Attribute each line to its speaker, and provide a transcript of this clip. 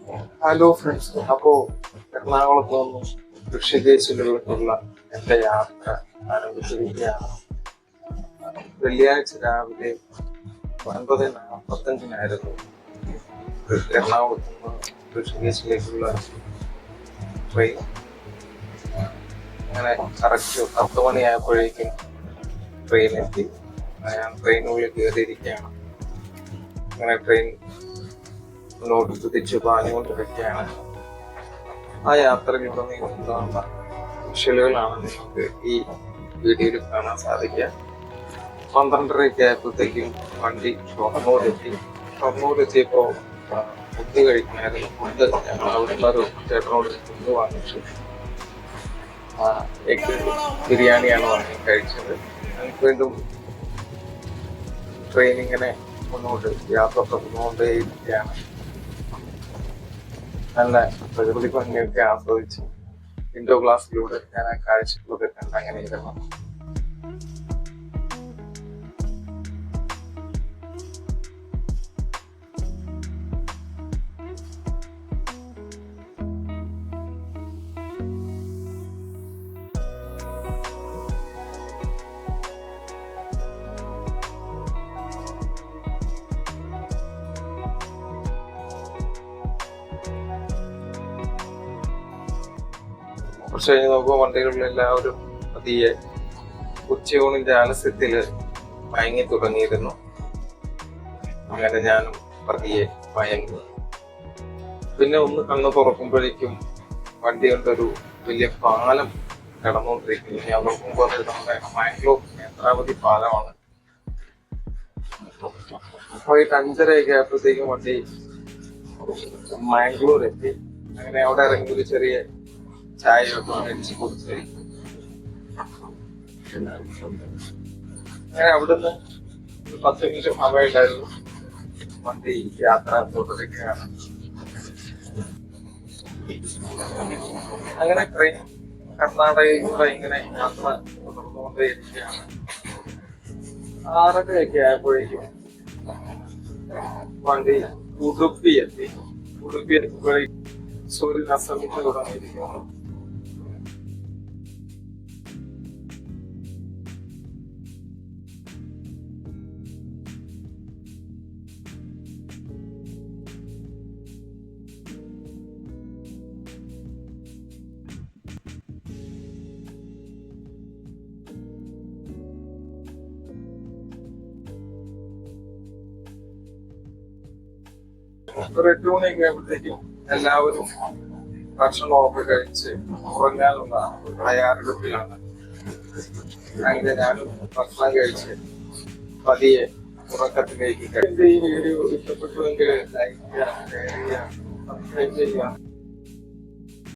Speaker 1: Hello friends, അപ്പോ എറണാകുളത്ത് നിന്നും ഋഷികേശിലുള്ള എൻ്റെ യാത്ര ആരംഭിച്ചിരിക്കുകയാണ്. വെള്ളിയാഴ്ച രാവിലെ 9:45 എറണാകുളത്ത് നിന്ന് ഋഷികേശിലേക്കുള്ള ട്രെയിൻ. അങ്ങനെ കറക്റ്റ് 10 മണിയായപ്പോഴേക്കും ട്രെയിൻ എത്തി. ഞാൻ ട്രെയിനുള്ളിൽ കയറിയിരിക്കുകയാണ്. അങ്ങനെ ട്രെയിൻ മുന്നോട്ട് കുതിച്ച് പാഞ്ഞുകൊണ്ടിരിക്കുകയാണ്. ആ യാത്രയിലൂടെ നീങ്ങുന്ന വിഷ്വലുകളാണ് നിങ്ങൾക്ക് ഈ വീഡിയോയിൽ കാണാൻ സാധിക്കുക. 12:30 ആയപ്പോഴത്തേക്കും വണ്ടി ഷൊർണൂരെത്തിയപ്പോൾ ഫുഡ് കഴിക്കണമായിരുന്നു. ഫുഡ് ഞങ്ങൾ അവിടുന്ന് ഒരു ചേട്ടനോട് ഫുഡ് വാങ്ങിച്ചു. എഗ് ബിരിയാണിയാണ് വാങ്ങി കഴിച്ചത്. ഞങ്ങൾക്ക് വീണ്ടും ട്രെയിൻ ഇങ്ങനെ മുന്നോട്ട് യാത്ര തുടർന്നുകൊണ്ടേയിരിക്കുകയാണ്. നല്ല പ്രകൃതി ഭംഗിയൊക്കെ ആസ്വദിച്ച് വിൻഡോ ഗ്ലാസ്സിലൂടെ ഞാൻ ആ കാഴ്ചകളൊക്കെ കണ്ട് അങ്ങനെ ഇരുന്നു. കുറച്ച് കഴിഞ്ഞ് നോക്കുമ്പോൾ വണ്ടികളിൽ എല്ലാവരും പതിയെ ഉച്ചയൂണിന്റെ ആലസ്യത്തില് മയങ്ങി തുടങ്ങിയിരുന്നു. അങ്ങനെ ഞാനും പതിയെ മയങ്ങി. പിന്നെ ഒന്ന് കണ്ണു തുറക്കുമ്പോഴേക്കും വണ്ടി കൊണ്ടൊരു വലിയ പാലം കടന്നുകൊണ്ടിരിക്കുന്നു. ഞാൻ നോക്കുമ്പോൾ അത് നമ്മുടെ മാംഗ്ലൂർ നേത്രാവതി പാലമാണ്. വൈകിട്ട് 5:30 ആയപ്പോഴത്തേക്കും വണ്ടി മാംഗ്ലൂർ എത്തി. അങ്ങനെ അവിടെ ഇറങ്ങി ഒരു ചെറിയ ചായയൊക്കെ മേടിച്ച് കുടിച്ച് അങ്ങനെ അവിടുന്ന് 10 മിനിറ്റ് സമയമുണ്ടായിരുന്നു. വണ്ടി യാത്ര തുടരുകയാണ്. അങ്ങനെ ട്രെയിൻ കർണാടകയിലൂടെ ഇങ്ങനെ യാത്ര തുടർന്നുകൊണ്ടേയിരിക്കുകയാണ്. 6:30 ആയപ്പോഴേക്കും വണ്ടി ഉടുപ്പി എത്തിയപ്പോഴേക്കും സൂര്യൻ അസ്തമിച്ച് തുടങ്ങിയിരിക്കുന്നു. ഒരു 8 മണിയൊക്കെ ആയപ്പോഴത്തേക്കും എല്ലാവരും ഭക്ഷണമൊക്കെ കഴിച്ച് ഉറങ്ങാനുള്ള തയ്യാറെടുപ്പിലാണ്. അങ്ങനെ ഞാനും ഭക്ഷണം കഴിച്ച് പതിയെ ഉറക്കത്തിലേക്ക്. ഈ വീഡിയോ ഇഷ്ടപ്പെട്ടുവെങ്കിൽ ലൈക്ക് ചെയ്യുക, ഷെയർ ചെയ്യുക, സബ്സ്ക്രൈബ് ചെയ്യുക.